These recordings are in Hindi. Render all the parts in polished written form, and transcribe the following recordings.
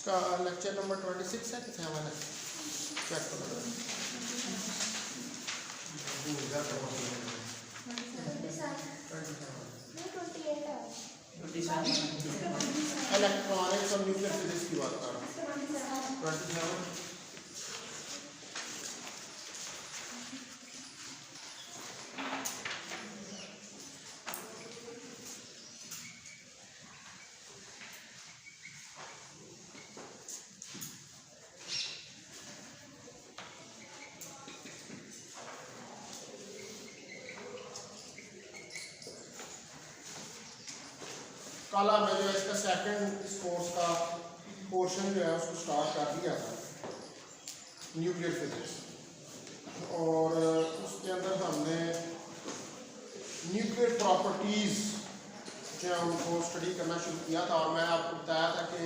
इसका लेक्चर नंबर 26 है कि 7 है? चेक करो। इलेक्ट्रॉनिक्स और न्यूक्लियर फिजिक्स की बात कर रहा हूँ। 27। कल हमने जो इसका सेकंड इस कोर्स का पोर्शन जो है उसको स्टार्ट कर दिया था, न्यूक्लियर फिजिक्स, और उसके अंदर हमने न्यूक्लियर प्रॉपर्टीज़ जो है उनको स्टडी करना शुरू किया था। और मैं आपको बताया था कि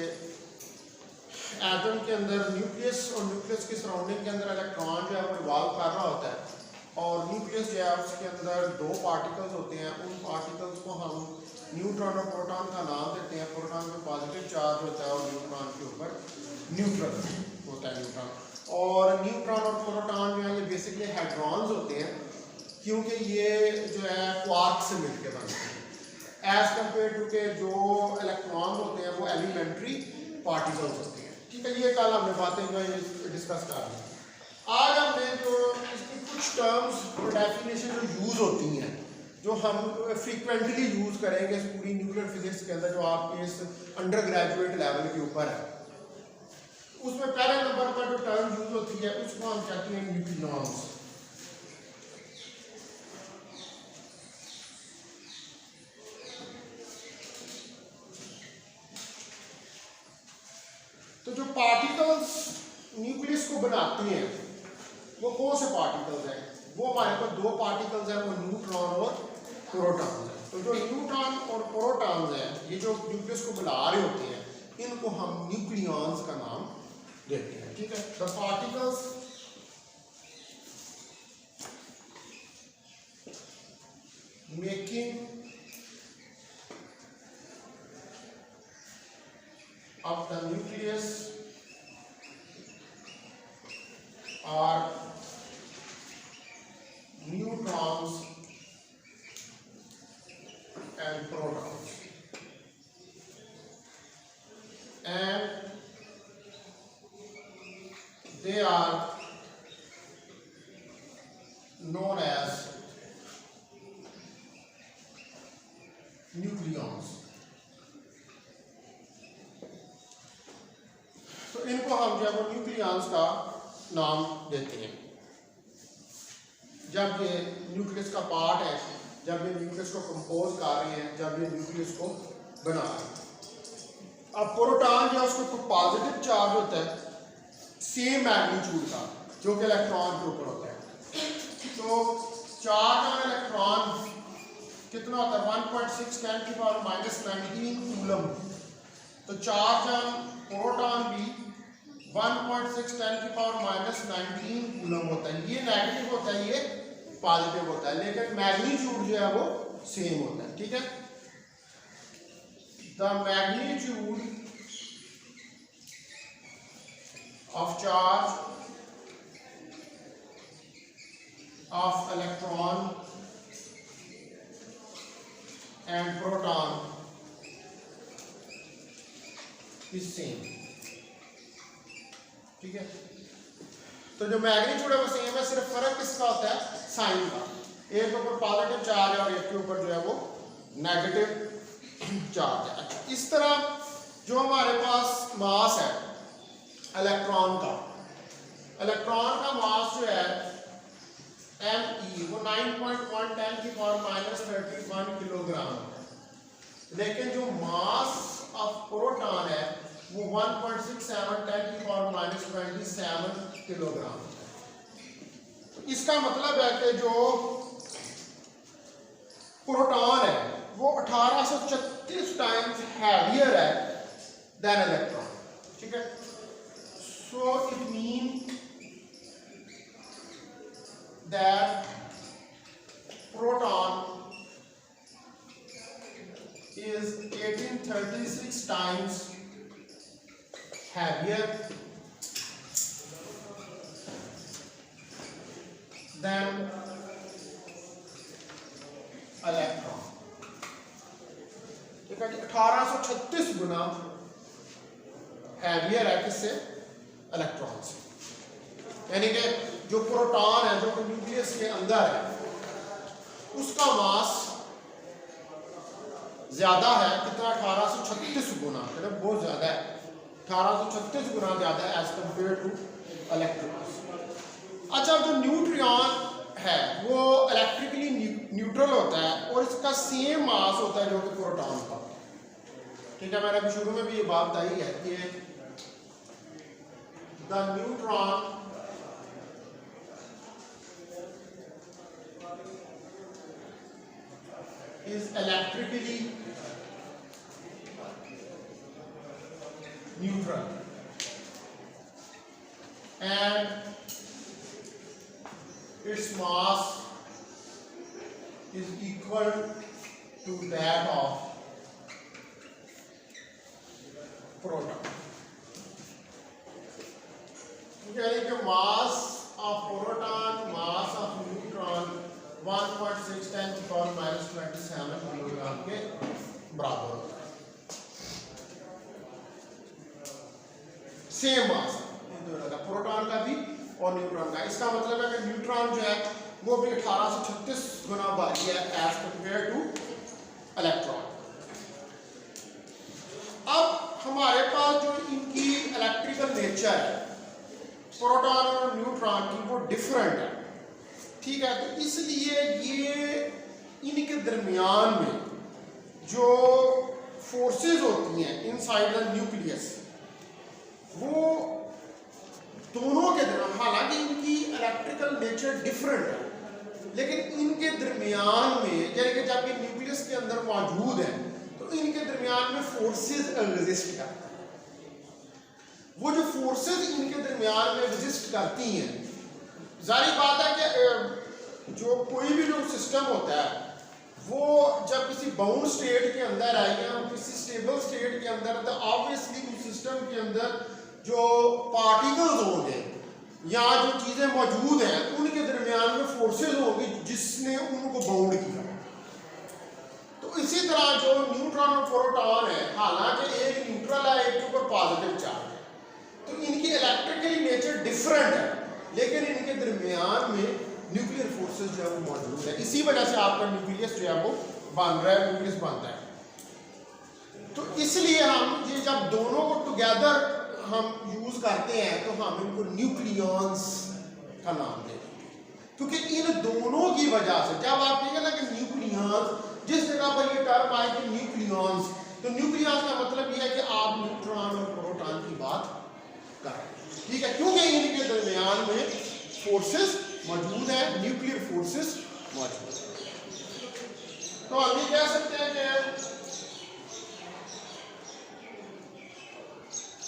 एटम के अंदर न्यूक्लियस और न्यूक्लियस की सराउंडिंग के अंदर इलेक्ट्रॉन जो है वो रिवॉल्व कर रहा होता है, और न्यूक्लियस जो है उसके अंदर दो पार्टिकल्स होते हैं। उन पार्टिकल्स को हम न्यूट्रॉन और प्रोटॉन का नाम देते हैं। प्रोटॉन में पॉजिटिव चार्ज होता है और न्यूट्रॉन के ऊपर न्यूट्रल होता है न्यूट्रॉन। और न्यूट्रॉन और प्रोटॉन जो है ये बेसिकली हाइड्रॉन्स होते हैं, क्योंकि ये जो है क्वार्क से मिलकर बनते हैं, एज कम्पेयर टू के जो इलेक्ट्रॉन होते हैं वो एलिमेंट्री पार्टिकल्स होते हैं। ठीक है, ये कल हमने बातें जो है डिस्कस कर ली। आज हमने जो इसकी कुछ टर्म्स और डेफिनेशन जो यूज़ होती हैं, जो हम फ्रीक्वेंटली यूज़ करेंगे इस पूरी न्यूक्लियर फिजिक्स के अंदर, जो आपके इस अंडर ग्रेजुएट लेवल के ऊपर है, उसमें पहले नंबर पर जो टर्म यूज़ होती है उसको हम कहते हैं न्यूक्लियॉन्स। तो जो पार्टिकल्स न्यूक्लियस को बनाते हैं वो कौन से पार्टिकल्स हैं? वो हमारे पास दो पार्टिकल्स हैं, वो न्यूट्रॉन और प्रोटॉन है। तो जो न्यूट्रॉन और प्रोटॉन हैं, ये जो न्यूक्लियस को बुला रहे होते हैं, इनको हम न्यूक्लियॉन्स का नाम देते हैं। ठीक है, the particles making of the nucleus are neutrons and protons, and they are known as nucleons. तो इनको हम जो है वो न्यूक्लियॉन्स का नाम देते हैं। जब ये न्यूक्लियस का पार्ट है, जब ये न्यूक्लियस को कंपोज कर रहे हैं, जब ये न्यूक्लियस को बना रहे हैं। अब प्रोटॉन जो है उसको तो पॉजिटिव चार्ज होता है सेम मैग्नीट्यूड का, जो कि इलेक्ट्रॉन के ऊपर होता है। तो चार्ज ऑन इलेक्ट्रॉन कितना होता है? 1.6 × 10⁻⁻19 कूलम। तो चार्ज ऑन प्रोटॉन भी 1.6 × 10⁻⁻19 कूलम होता है। ये नेगेटिव होता है, ये पॉजिटिव होता है, लेकिन मैग्नीट्यूड जो है वो सेम होता है। ठीक है, the magnitude of charge of electron and proton is same. ठीक है, तो जो मैग्नीट्यूड है वो सेम है, सिर्फ फर्क किसका होता है? साइन का। एक के ऊपर पॉजिटिव चार्ज है और एक के ऊपर जो है वो नेगेटिव चार्ज है। अच्छा, इस तरह जो हमारे पास मास है इलेक्ट्रॉन का मास जो है me, वो 9.1 × 10⁻31 किलोग्राम है, लेकिन जो मास ऑफ प्रोटॉन है वो 1.67 × 10⁻27 किलोग्राम है। इसका मतलब है कि जो प्रोटॉन है वो 1836 टाइम्स हैवियर है देन इलेक्ट्रॉन। ठीक है, so it mean that proton is 1836 times heavier than electron। ठीक है जी, 1836 गुना हैवियर है किससे? इलेक्ट्रॉन से। यानी कि जो प्रोटॉन है जो न्यूक्लियस के अंदर है उसका मास ज्यादा है कितना? 1836 गुना, बहुत ज्यादा है, 1836 गुना ज्यादा है एज कंपेयर टू इलेक्ट्रॉन। अच्छा, जो न्यूट्रियॉन है वो इलेक्ट्रिकली न्यूट्रल होता है और इसका सेम मास होता है जो कि प्रोटॉन का। ठीक है, मैंने अभी शुरू में भी ये बात बताई है कि the neutron is electrically neutral and its mass is equal to that of proton। यानी कि mass of proton mass of neutron 1.6 × 10⁻27 kilogram के बराबर होता है। सेम मास प्रोटॉन का भी और न्यूट्रॉन का। इसका मतलब है कि न्यूट्रॉन जो है वो भी 1836 गुना भारी है एज कंपेयर टू इलेक्ट्रॉन। अब हमारे पास जो इनकी इलेक्ट्रिकल नेचर है प्रोटॉन और न्यूट्रॉन की वो डिफरेंट है। ठीक है, तो इसलिए ये इनके दरमियान में जो फोर्सेस होती हैं इनसाइड द न्यूक्लियस वो दोनों के दरमियान, हालांकि इनकी इलेक्ट्रिकल नेचर डिफरेंट है लेकिन इनके दरमियान में यानी कि जब ये न्यूक्लियस के अंदर मौजूद है तो इनके दरमियान में फोर्सेस एग्जिस्ट करती हैं। वो जो फोर्सेस इनके दरमियान में एग्जिस्ट करती हैं, जाहिर बात है कि जो कोई भी जो सिस्टम होता है वो जब किसी बाउंड स्टेट के अंदर है या किसी स्टेबल स्टेट के अंदर, तो ऑब्वियसली उस सिस्टम के अंदर जो पार्टिकल्स होंगे या जो चीज़ें मौजूद हैं उनके दरमियान में फोर्सेस होंगी जिसने उनको बाउंड किया। तो इसी तरह जो न्यूट्रॉन और प्रोटॉन है, हालांकि एक न्यूट्रल है एक के ऊपर पॉजिटिव चार्ज है, तो इनकी इलेक्ट्रिकली नेचर डिफरेंट है लेकिन इनके दरमियान में न्यूक्लियर फोर्सेस जो है वो मौजूद है। इसी वजह से आपका न्यूक्लियस जो है वो बन रहा है, न्यूक्लियस बनता है। तो इसलिए हम ये जब दोनों को टुगेदर हम यूज करते हैं तो हम इनको न्यूक्लियॉन्स का नाम देते हैं, क्योंकि इन दोनों की वजह से जब आप कहेंगे ना कि न्यूक्लियॉन्स, जिस जगह पर ये टर्म आए कि न्यूक्लियॉन्स, तो न्यूक्लियॉन्स का मतलब यह है कि आप न्यूट्रॉन और प्रोटॉन की बात कर रहे हैं। ठीक है, क्योंकि इनके दरमियान में फोर्सेस मौजूद है, न्यूक्लियर फोर्सेस मौजूद है। तो हम ये कह सकते हैं कि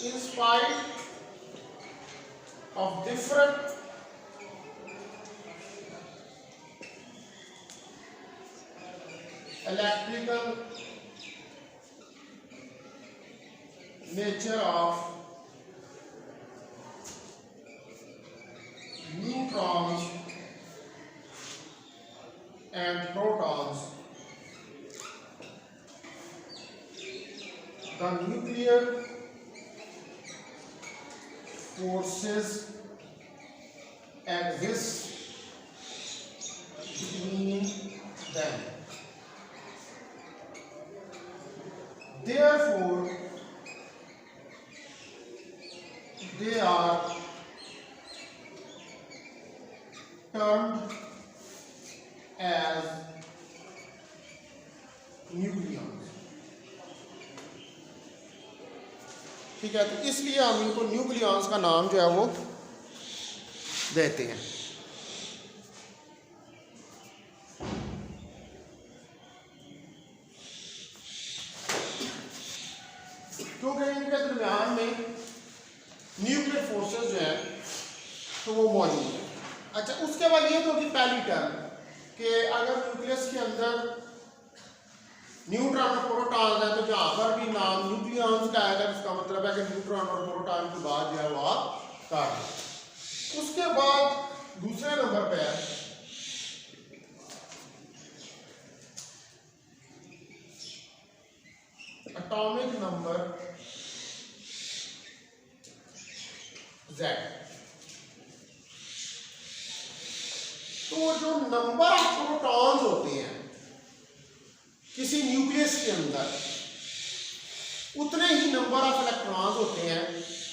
in spite of different electrical nature of neutrons and protons, the nuclear forces exist between them. Therefore, they are termed as nucleons। ठीक है, तो इसलिए हम इनको न्यूक्लियॉन्स का नाम जो है वो देते हैं। क्योंकि इनके दरमियान में न्यूक्लियर फोर्सेस जो है तो वो मौजूद है। अच्छा, उसके बाद ये तो होगी पहली टर्म कि अगर न्यूक्लियस के अंदर न्यूट्रॉन और प्रोटॉन है, तो जहां पर भी नाम न्यूक्लियॉन्स का आएगा इसका मतलब है कि न्यूट्रॉन और प्रोटॉन की बात जो है वो आप काट दें। उसके बाद दूसरे नंबर पे है एटॉमिक नंबर Z। तो जो नंबर ऑफ प्रोटॉन्स होते हैं किसी न्यूक्लियस के अंदर, उतने ही नंबर ऑफ इलेक्ट्रॉन्स होते हैं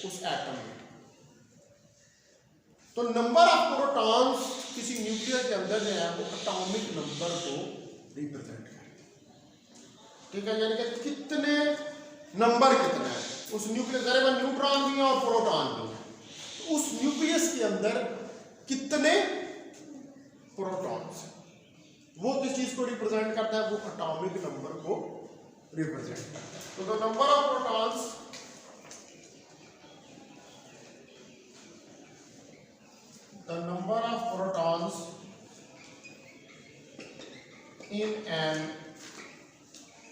उस एटम में। तो नंबर ऑफ प्रोटॉन्स किसी न्यूक्लियस के अंदर जो है वो एटॉमिक नंबर को रिप्रेजेंट करते हैं। ठीक है, यानी कि कितने नंबर कितना है उस न्यूक्लियस, अरे वह न्यूट्रॉन भी है और प्रोटॉन भी है, तो उस न्यूक्लियस के अंदर कितने प्रोटॉन्स हैं, वो किस चीज को रिप्रेजेंट करता है, वो एटॉमिक नंबर को रिप्रेजेंट करता है। तो the number of protons in an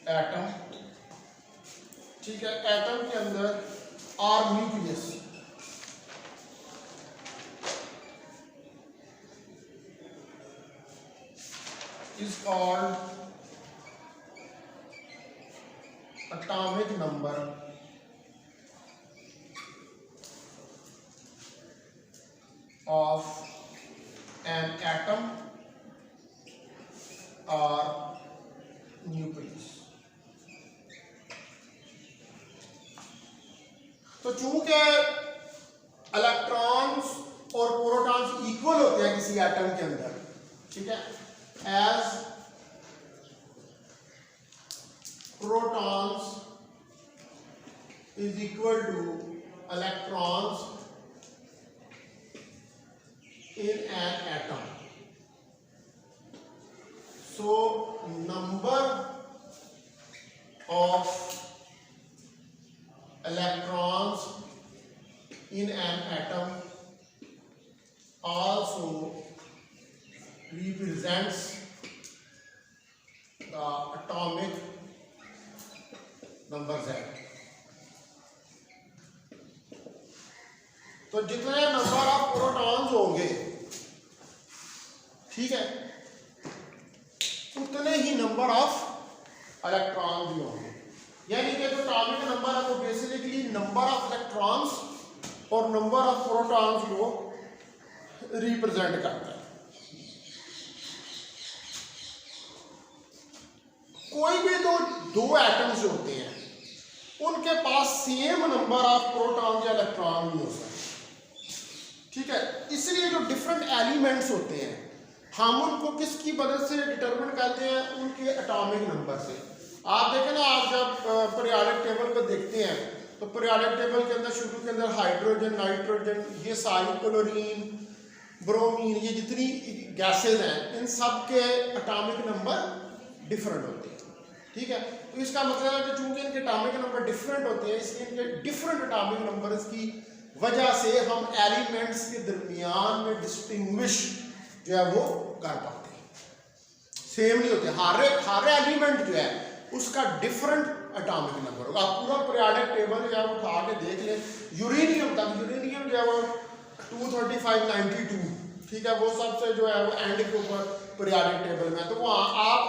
atom, ठीक है, एटम के अंदर और nucleus is called atomic number of an atom or nucleus। तो चूंकि इलेक्ट्रॉन्स और प्रोटॉन्स इक्वल होते हैं किसी एटम के अंदर, ठीक है, as protons is equal to electrons in an atom, so number of electrons in an atom also represents the atomic number Z। तो जितने नंबर ऑफ प्रोटॉन्स होंगे, ठीक है, उतने ही नंबर ऑफ इलेक्ट्रॉन्स भी होंगे। यानी कि जो एटॉमिक नंबर है वो बेसिकली नंबर ऑफ इलेक्ट्रॉन्स और नंबर ऑफ प्रोटॉन्स को रिप्रेजेंट करता है। कोई भी दो एटम्स होते हैं उनके पास सेम नंबर ऑफ प्रोटॉन या इलेक्ट्रॉन नहीं हो सकते, ठीक है, इसलिए जो डिफरेंट एलिमेंट्स होते हैं हम उनको किसकी मदद से डिटरमिन करते हैं, उनके एटॉमिक नंबर से। आप देखें ना, आप जब पीरियोडिक टेबल को देखते हैं तो पीरियोडिक टेबल के अंदर शुरू के अंदर हाइड्रोजन, नाइट्रोजन, ये सारी, क्लोरीन, ब्रोमीन, ये जितनी गैसेज हैं इन सब के एटॉमिक नंबर डिफरेंट होते हैं, ठीक है। तो इसका मतलब है कि चूंकि इनके एटॉमिक नंबर डिफरेंट होते हैं, इसलिए इनके डिफरेंट एटॉमिक नंबर्स की वजह से हम एलिमेंट्स के दरमियान में डिस्टिंग्विश जो है वो कर पाते हैं, सेम नहीं होते। हर एलिमेंट जो है उसका डिफरेंट एटॉमिक नंबर होगा। आप पूरा पीरियोडिक टेबल जो है वो उठा के देख लें, यूरेनियम तक, यूरेनियम जो है वो 23592, ठीक है, वो सबसे जो है वो एंड के ऊपर पीरियोडिक टेबल में। तो वहाँ आप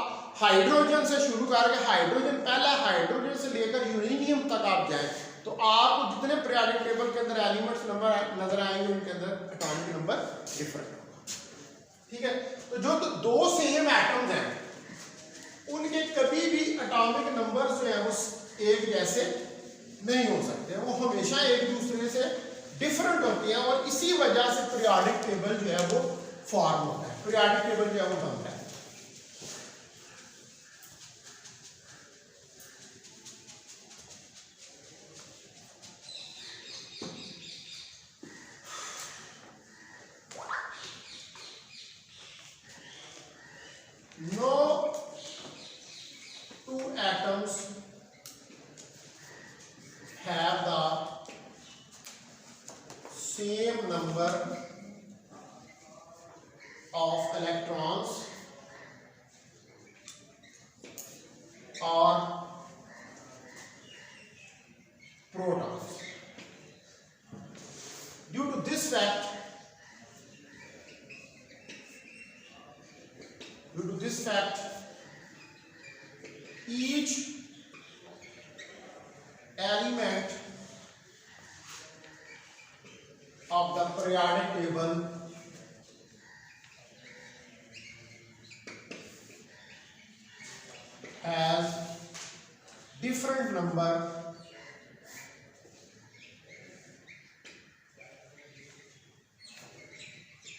हाइड्रोजन से शुरू करके हाइड्रोजन, पहला हाइड्रोजन से लेकर यूरेनियम तक आप जाएं तो आपको जितने पीरियोडिक टेबल के अंदर एलिमेंट्स नंबर नजर आएंगे उनके अंदर एटॉमिक नंबर डिफरेंट होगा, ठीक है। तो जो दो सेम एटम्स हैं उनके कभी भी एटॉमिक नंबर जो है वो एक जैसे नहीं हो सकते, वो हमेशा एक दूसरे से डिफरेंट होते हैं और इसी वजह से पीरियोडिक टेबल जो है वो फॉर्म होता है, पीरियोडिक टेबल जो है वो बनता है। No two atoms have the same number of electrons or due to this fact, each element of the periodic table has different number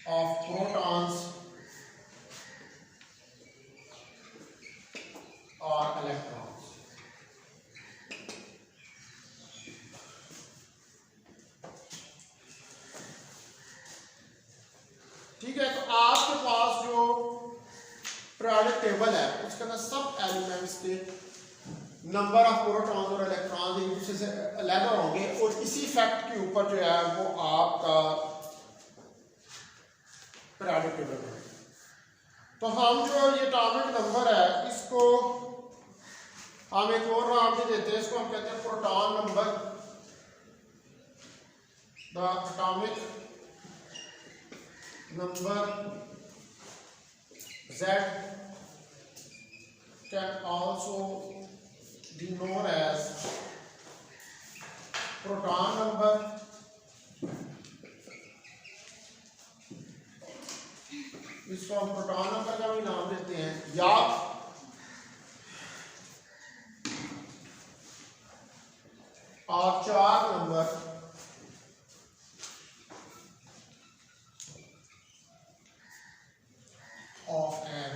of protons or electrons. ठीक है, तो आपके पास जो पीरियोडिक टेबल है उसके अंदर सब एलिमेंट्स के नंबर ऑफ प्रोटॉन्स और इलेक्ट्रॉन्स एक दूसरे से अलग होंगे और इसी फैक्ट के ऊपर जो है वो आपका पीरियोडिक टेबल बनेगा। तो हम जो ये एटॉमिक नंबर है इसको हम एक और नाम भी देते हैं, इसको हम कहते हैं proton number. The atomic number Z can also be known as proton number, इसको हम प्रोटॉन नंबर का भी नाम देते हैं, या चार नंबर of an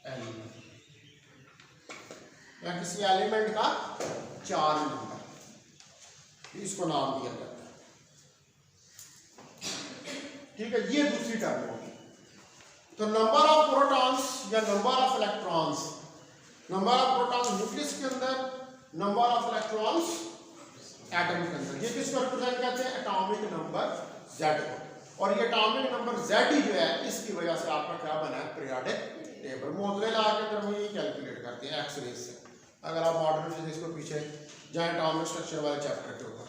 element, या किसी एलिमेंट का चार नंबर, इसको नाम दिया जाता है। ठीक है, ये दूसरी टर्म होगी। तो नंबर ऑफ प्रोटॉन्स या number of electrons, number of protons nucleus के अंदर, नंबर ऑफ इलेक्ट्रॉन्स एटम के अंदर, ये किसको रिप्रेजेंट करते हैं? एटॉमिक नंबर Z को। और ये एटॉमिक नंबर Z ही जो है इसकी वजह से आपका क्या बना है? Periodic table. मोतले ला के अंदर वो ये कैलकुलेट करते हैं एक्स रेज से। अगर आप मॉडर्न फिजिक्स को पीछे जाए एटॉमिक स्ट्रक्चर वाले चैप्टर के ऊपर,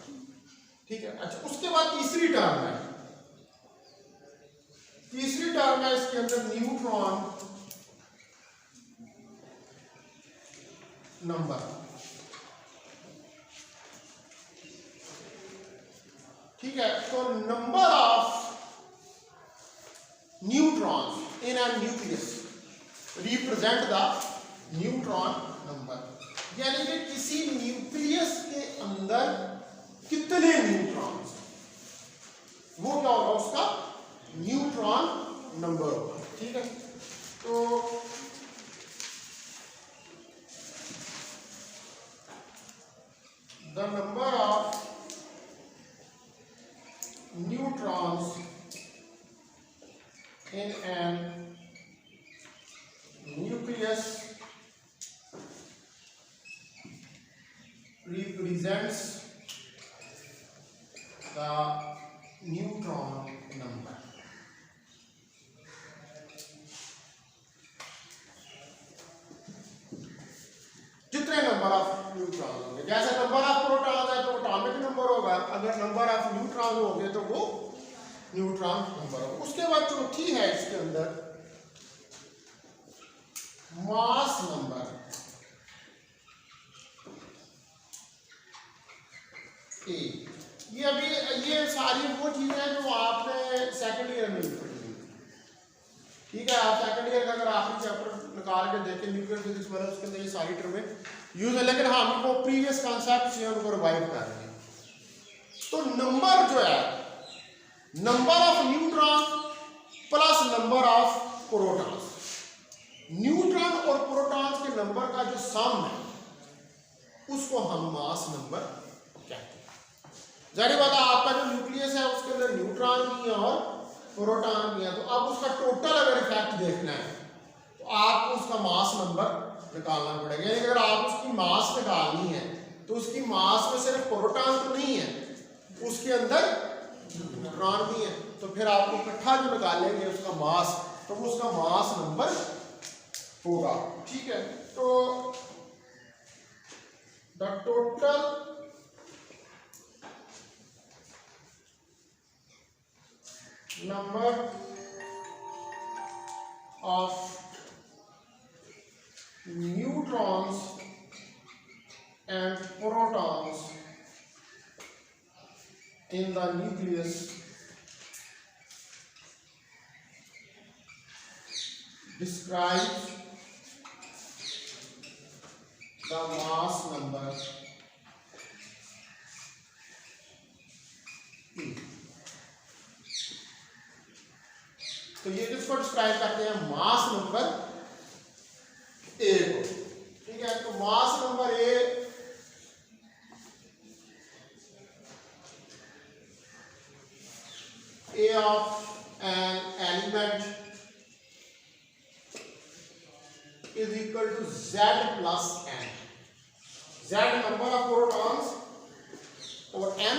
ठीक है। अच्छा, उसके बाद तीसरी टर्म है, तीसरी टर्म है इसके अंदर न्यूट्रॉन नंबर। ठीक है, तो number of neutrons in a nucleus represent the neutron number, यानी कि किसी न्यूक्लियस के अंदर कितने न्यूट्रॉन्स, वो क्या होगा? उसका न्यूट्रॉन नंबर होगा। ठीक है, तो the number of neutrons in an nucleus represents the neutron number। कितने नंबर ऑफ न्यूट्रॉन होंगे? जैसे नंबर ऑफ प्रोटॉन है तो एटॉमिक नंबर होगा, अगर नंबर ऑफ न्यूट्रॉन होंगे तो वो न्यूट्रॉन नंबर होगा। उसके बाद चौथी है इसके अंदर मास नंबर। ये अभी ये सारी वो चीजें हैं जो आपने सेकंड ईयर में पढ़ी। ठीक है, आप सेकंड ईयर का अगर आखिरी चैप्टर निकाल के देखें न्यूक्लियर फिजिक्स वाला, उसके अंदर ये सारी टर्में यूज है, लेकिन हम वो प्रीवियस कॉन्सेप्ट से उनको रिवाइव कर रहे हैं। तो नंबर जो है, number of neutron plus number of protons, neutron और प्रोटॉन के नंबर का जो सम है उसको हम मास नंबर कहते हैं। जाहिर बात है, आपका जो न्यूक्लियस है उसके अंदर न्यूट्रॉन भी है और प्रोटॉन भी है, तो अब उसका टोटल अगर इफेक्ट देखना है तो आपको उसका मास नंबर निकालना पड़ेगा। यानी अगर आप उसकी मास निकालनी है तो उसकी मास में सिर्फ प्रोटॉन तो नहीं है, उसके अंदर न्यूट्रॉन भी है, तो फिर आपको इकट्ठा जो निकालेंगे उसका मास, तो उसका मास नंबर होगा। ठीक है, तो the total number of neutrons and protons in the nucleus describes the mass number E. तो ये किसको डिस्क्राइब करते हैं? मास नंबर ए को। ठीक है, तो mass number A of an element is equal to Z plus N. Z number of protons or N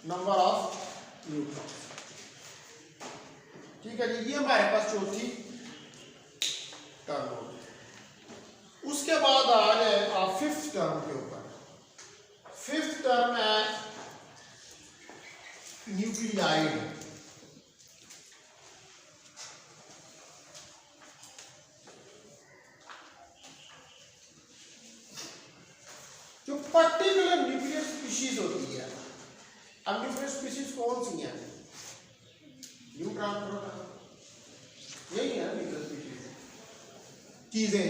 number of neutrons. ठीक है जी, ये हमारे पास चौथी टर्म होगी। उसके बाद आ गए आप फिफ्थ टर्म के ऊपर। फिफ्थ टर्म है न्यूक्लियाइड। जो पर्टिकुलर न्यूक्लियर स्पीशीज होती है। अब न्यूक्लियर स्पीशीज कौन सी हैं? न्यूट्रॉन, प्रोटॉन, यही है न्यूक्लियर स्पीशीज। चीजें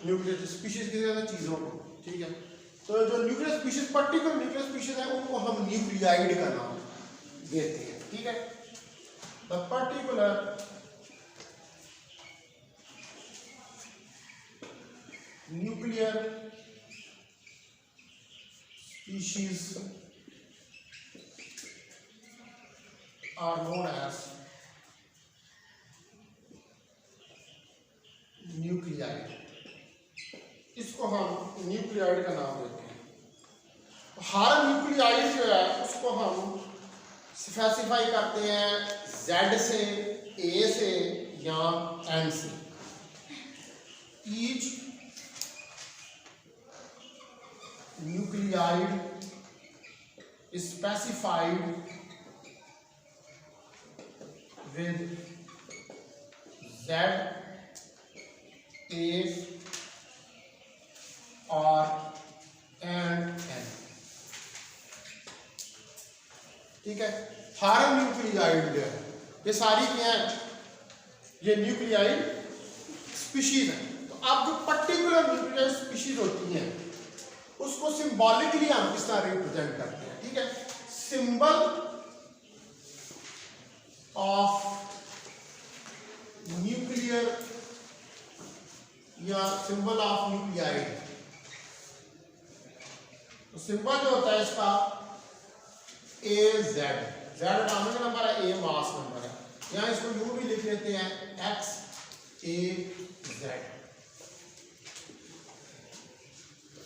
न्यूक्लियर स्पीशीज की जगह चीजों को। ठीक है, तो जो nuclear species particular nuclear species है उनको हम न्यूक्लियाइड का नाम देते हैं। ठीक है, the particular nuclear species are known as nuclide. इसको हम न्यूक्लियाइड का नाम देते हैं। तो हर न्यूक्लियाइड जो है उसको हम स्पेसिफाई करते हैं Z से, A से या N से। Each nucleide is specified with Z, A or and N। ठीक है, हर न्यूक्लियाइड जो है ये सारी क्या है? ये न्यूक्लियाइड स्पीशीज है। तो अब जो पर्टिकुलर न्यूक्लियाइड स्पीशीज होती हैं उसको सिंबॉलिकली हम किस तरह रिप्रेजेंट करते हैं? ठीक है, सिंबल ऑफ न्यूक्लियर या सिंबल ऑफ न्यूक्लियाइड। तो सिंबल जो होता है इसका AZ, Z एटॉमिक नंबर है, A मास नंबर है। यहां इसको यूं भी लिख लेते हैं XAZ।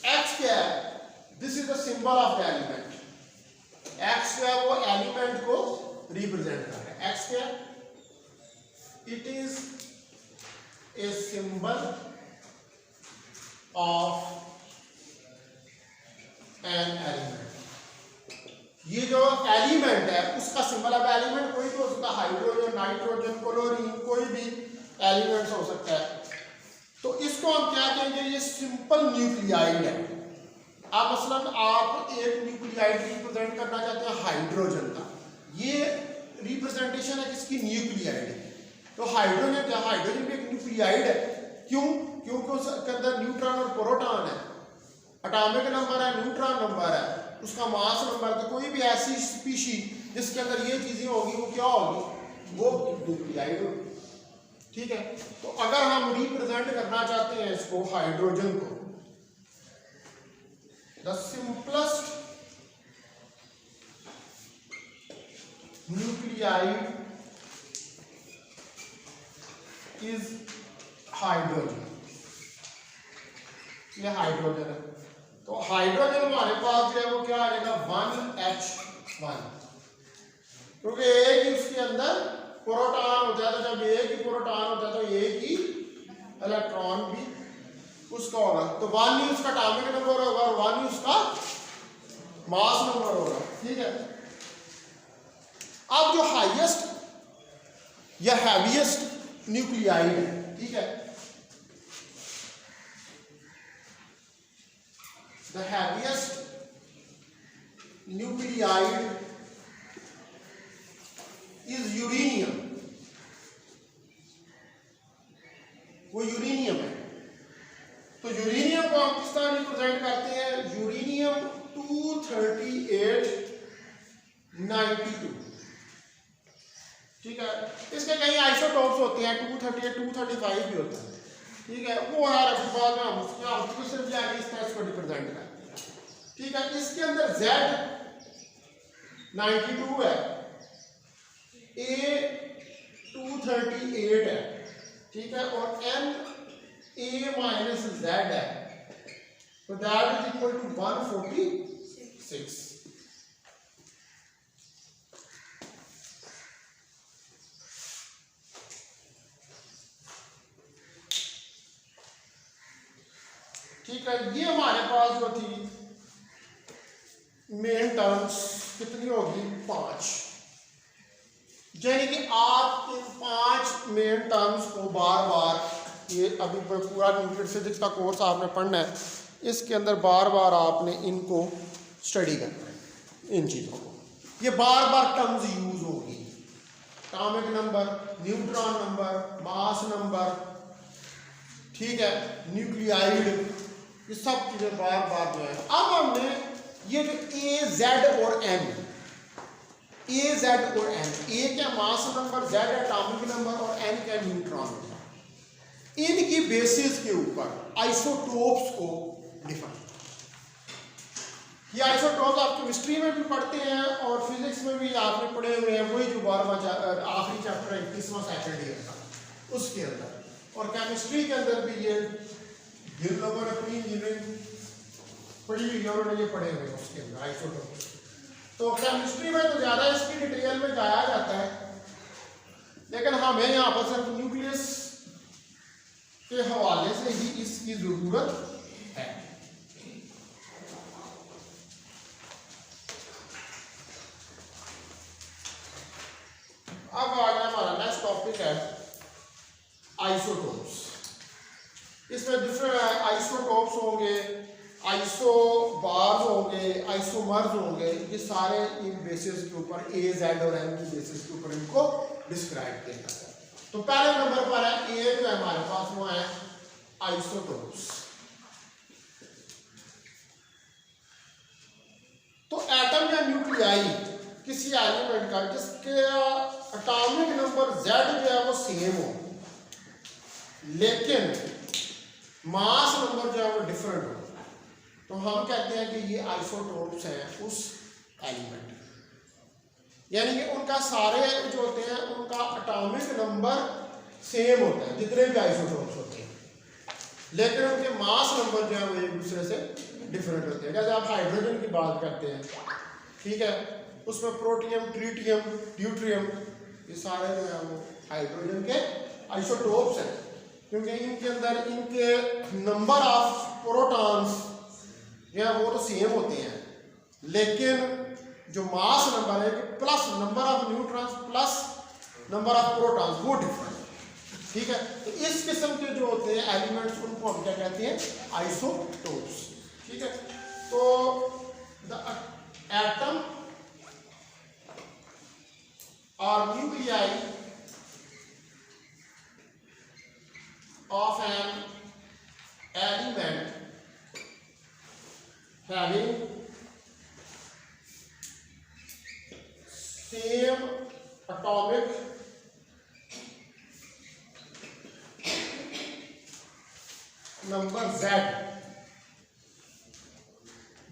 X क्या है? This is the symbol of the element. X जो है वो एलिमेंट को रिप्रेजेंट कर रहा है। X क्या है? It is a symbol of an element. ये जो एलिमेंट है उसका सिंबल ऑफ एलिमेंट कोई भी हो सकता है, हाइड्रोजन, नाइट्रोजन, क्लोरीन, कोई भी एलिमेंट हो सकता है। तो इसको हम क्या कहेंगे? ये सिंपल न्यूक्लियाइड है। अब मसलन आप एक न्यूक्लियाइड रिप्रेजेंट करना चाहते हैं हाइड्रोजन का, ये रिप्रेजेंटेशन है किसकी? न्यूक्लियाइड। तो हाइड्रोजन क्या? हाइड्रोजन भी एक न्यूक्लियाइड है। क्यों? क्योंकि उसके अंदर न्यूट्रॉन और प्रोटॉन है, एटॉमिक नंबर है, न्यूट्रॉन नंबर है, उसका मास नंबर। तो कोई भी ऐसी स्पीशी जिसके अंदर ये चीजें होगी वो क्या होगी? वो न्यूक्लियाइड होगी। ठीक है, तो अगर हम रिप्रेजेंट करना चाहते हैं इसको हाइड्रोजन को, the simplest nuclide is hydrogen. ये हाइड्रोजन है। तो हाइड्रोजन हमारे पास जो है वो क्या आ जाएगा? 1H1। क्योंकि एक ही उसके अंदर प्रोटॉन होता है, तो जब एक ही प्रोटॉन होता है तो एक ही इलेक्ट्रॉन भी उसका होगा। तो 1 ही उसका एटॉमिक नंबर होगा और 1 ही उसका मास नंबर होगा। ठीक है, अब जो हाईएस्ट या हैवीएस्ट न्यूक्लियाइड है, ठीक है। The heaviest nuclide is uranium, वो यूरेनियम है। तो यूरेनियम को हम किस तरह रिप्रेजेंट करते हैं, यूरेनियम 23892, ठीक है। इसके कई आइसोटोप्स होते हैं, 238 235 भी होता है, ठीक है। वो यार अभी बाद में हम सिर्फ जाके इस तरह इसको रिप्रेजेंट करते हैं, ठीक है। इसके अंदर Z92 है, A238 है, ठीक है, और N A माइनस Z है, तो दैट इज इक्वल टू 146। ठीक है, ये हमारे पास जो थी मेन टर्म्स कितनी होगी, 5, यानी कि आप इन 5 मेन टर्म्स को बार बार, ये अभी पूरा न्यूक्लियर फिजिक्स का कोर्स आपने पढ़ना है, इसके अंदर बार बार आपने इनको स्टडी करना है, इन चीज़ों को। ये बार बार टर्म्स यूज होगी, atomic number, neutron number, mass number, ठीक है, न्यूक्लियाइड, ये सब चीज़ें बार बार जो है। अब हमने ये जो A, Z और M, A, Z और M, A क्या mass number, Z atomic number और M क्या न्यूट्रॉन नंबर, इनकी बेसिस के ऊपर आइसोटोप्स को डिफाइन। ये आइसोटोप्स आप केमिस्ट्री में भी पढ़ते हैं और फिजिक्स में भी आपने पढ़े हुए हैं, वही जो 12वां आखिरी चैप्टर है 21वां सेकंड ईयर का, उसके अंदर, और केमिस्ट्री के अंदर भी ये जिन लोगों ने अपनी इंजीनियरिंग पढ़ी हुई है उन्होंने ये पढ़े हुए हैं उसके अंदर आइसोटोप्स। तो केमिस्ट्री में तो ज़्यादा इसकी डिटेल में जाया जाता है, लेकिन हमें यहाँ पर सिर्फ न्यूक्लियस के हवाले से ही इसकी ज़रूरत है। अब आगे हमारा नेक्स्ट टॉपिक है आइसोटोप्स। इसमें डिफरेंट आइसोटोप्स होंगे, आइसोबार्स होंगे, आइसोमर्स होंगे, ये सारे इन बेसिस के ऊपर A, Z और M की बेसिस के ऊपर इनको डिस्क्राइब किया जाता है। तो पहले नंबर पर है A जो है हमारे पास, वो है आइसोटोप्स। तो एटम या न्यूक्लियाई किसी एलिमेंट का जिसके एटॉमिक नंबर Z जो है वो सेम हो, लेकिन मास नंबर जो है वो डिफरेंट हो, तो हम कहते हैं कि ये आइसोटोप्स हैं उस एलिमेंट। यानी कि उनका सारे जो होते हैं उनका एटॉमिक नंबर सेम होता है, जितने भी आइसोटोप्स होते हैं, लेकिन उनके मास नंबर जो है वो एक दूसरे से डिफरेंट होते हैं। जैसे आप हाइड्रोजन की बात करते हैं, ठीक है, उसमें प्रोटियम, ट्रिटियम, ड्यूट्रियम, ये सारे जो है वो हाइड्रोजन के आइसोटोप्स हैं, क्योंकि इनके अंदर इनके नंबर ऑफ प्रोटॉन्स जो है वो तो सेम होते हैं, लेकिन जो मास नंबर है plus number of neutrons plus number of protons वो डिफरेंट, ठीक है। तो इस किस्म के जो होते हैं एलिमेंट्स उनको हम क्या कहते हैं, आइसोटोप्स, ठीक है। तो द एटम और nuclei of an element having same atomic number Z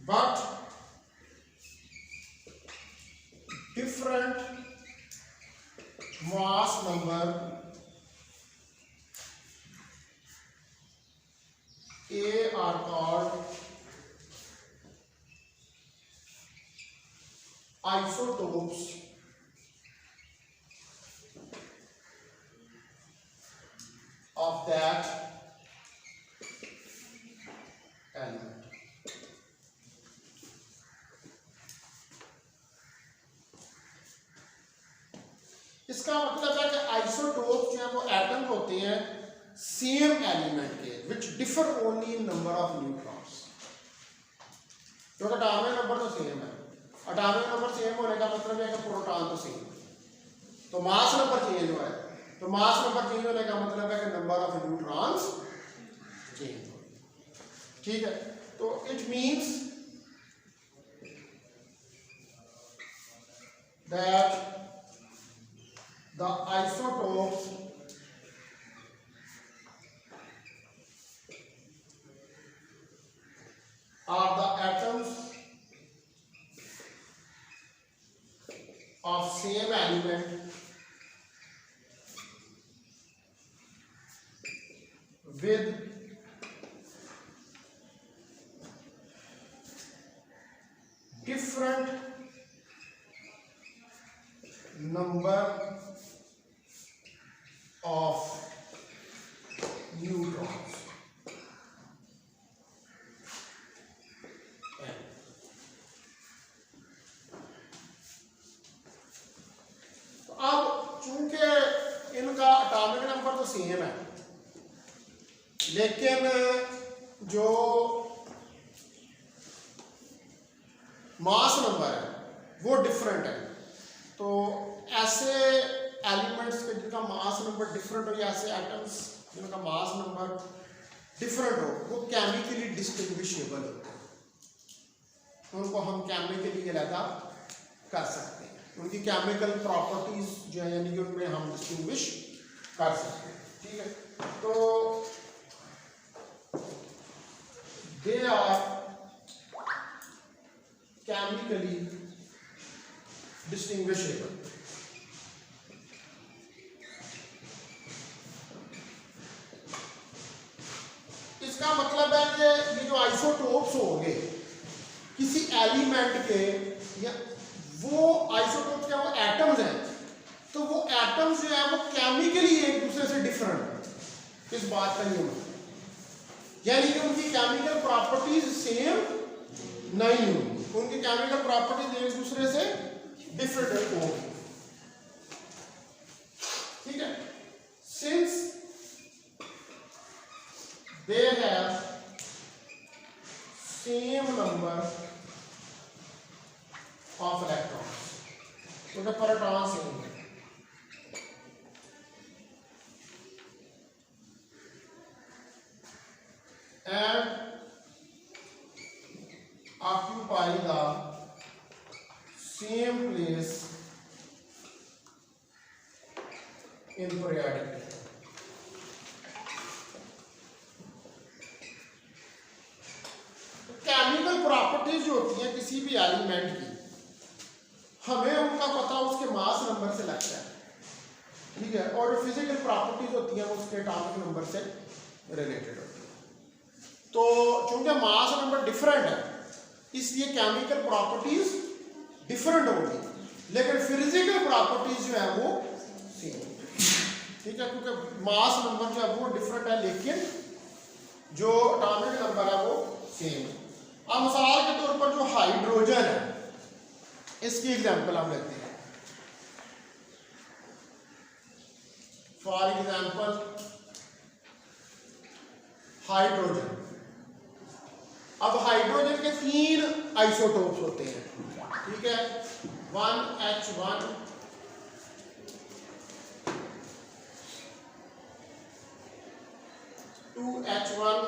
but different mass number A are called isotopes of that element. इसका मतलब है कि आइसोटोप जो है वो एटम्स होते हैं सेम एलिमेंट के विच differ only in number of neutrons. तो 98 नंबर तो सेम है, 98 नंबर सेम होने का मतलब है कि प्रोटॉन तो सेम है, तो मास नंबर चेंज हुआ है, तो मास नंबर चेंज होने का मतलब है कि नंबर ऑफ न्यूट्रॉन्स चेंज हो। ठीक है, तो it means that the isotopes are the atoms of same element with different number of neutrons। तो अब चूंकि इनका एटॉमिक नंबर तो सेम है, लेकिन जो मास नंबर है वो डिफरेंट है, तो ऐसे एलिमेंट्स के जिनका मास नंबर डिफरेंट हो या ऐसे एटम्स जिनका मास नंबर डिफरेंट हो वो केमिकली डिस्टिंग्विशेबल होते हैं, उनको हम केमिकली अलग कर सकते हैं, उनकी केमिकल प्रॉपर्टीज जो है यानी कि उनमें हम डिस्टिंग्विश कर सकते हैं। ठीक है, तो दे आर केमिकली डिस्टिंग्विशेबल। इसका मतलब है कि ये जो आइसोटोप्स होंगे किसी एलिमेंट के, या वो आइसोटोप्स क्या वो एटम्स हैं, तो वो एटम्स जो है वो केमिकली एक दूसरे से डिफरेंट है, इस बात का नहीं होगा, यानी कि उनकी केमिकल प्रॉपर्टीज सेम नहीं होंगी, उनकी केमिकल प्रॉपर्टीज एक दूसरे से डिफरेंट होंगी। ठीक है, since they have same number of electrons, so the proton same है, and occupy the same place in periodic table। Chemical properties जो होती हैं किसी भी एलिमेंट की, हमें उनका पता उसके मास नंबर से लगता है। ठीक है, और जो फिजिकल प्रॉपर्टीज होती हैं वो उसके एटॉमिक नंबर से रिलेटेड होती है। तो चूंकि मास नंबर डिफरेंट है इसलिए केमिकल प्रॉपर्टीज डिफरेंट होगी, लेकिन फिजिकल प्रॉपर्टीज जो है वो सेम होगी। ठीक है, क्योंकि मास नंबर जो है वो डिफरेंट है लेकिन जो एटॉमिक नंबर है वो सेम है। अब मिसाल के तौर पर जो हाइड्रोजन है इसकी एग्जांपल हम लेते हैं। फॉर एग्जांपल हाइड्रोजन, अब हाइड्रोजन के 3 आइसोटोप्स होते हैं। ठीक है, 1H1 2H1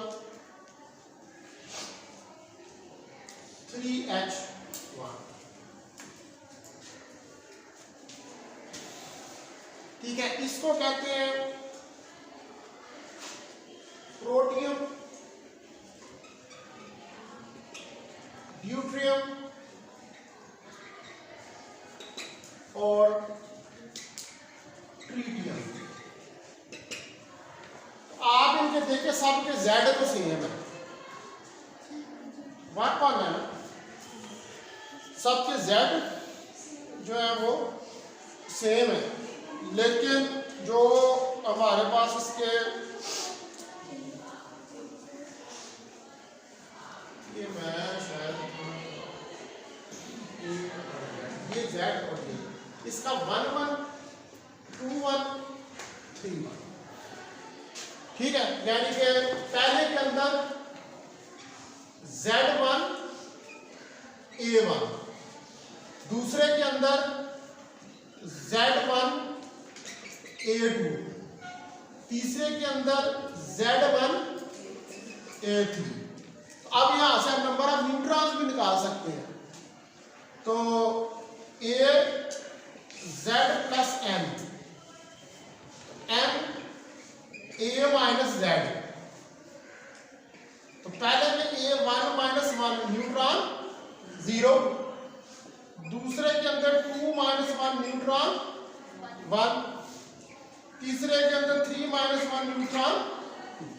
3H1। ठीक है, इसको कहते हैं प्रोटियम, ड्यूट्रियम और ट्रीटियम। आप इनके देखे सबके Z तो सेम है, बात कौन है ना, सबके Z जो है वो सेम है, लेकिन जो हमारे पास इसके ये मैं शायद ये Z और ये इसका 1,1 3 1। ठीक है, यानी कि पहले के अंदर Z1 A1, दूसरे के अंदर Z1 A2, तीसरे के अंदर Z1 A3। अब यहां से हम नंबर ऑफ न्यूट्रॉन्स भी निकाल सकते हैं। तो A Z plus N, N A minus Z। तो पहले में A1 माइनस 1 न्यूट्रॉन 0, दूसरे के अंदर 2 माइनस 1 न्यूट्रॉन 1, तीसरे के अंदर 3 माइनस 1 न्यूट्रॉन 2।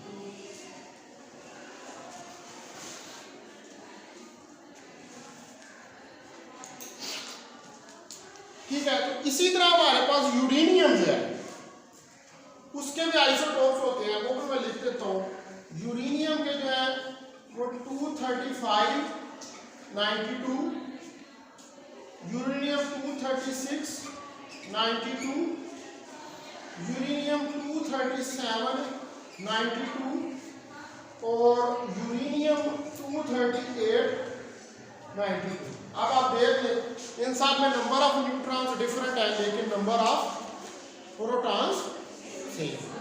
ठीक है, तो इसी तरह हमारे पास यूरेनियम जो है उसके भी आइसोटोप्स होते हैं, वो भी मैं लिख देता हूँ। यूरेनियम के जो है वो 235 92, यूरेनियम 236 92, यूरेनियम 237 92 और यूरेनियम 238 92। अब आप देख लें इन सब में नंबर ऑफ न्यूट्रॉन्स डिफरेंट है लेकिन नंबर ऑफ प्रोटॉन्स सेम।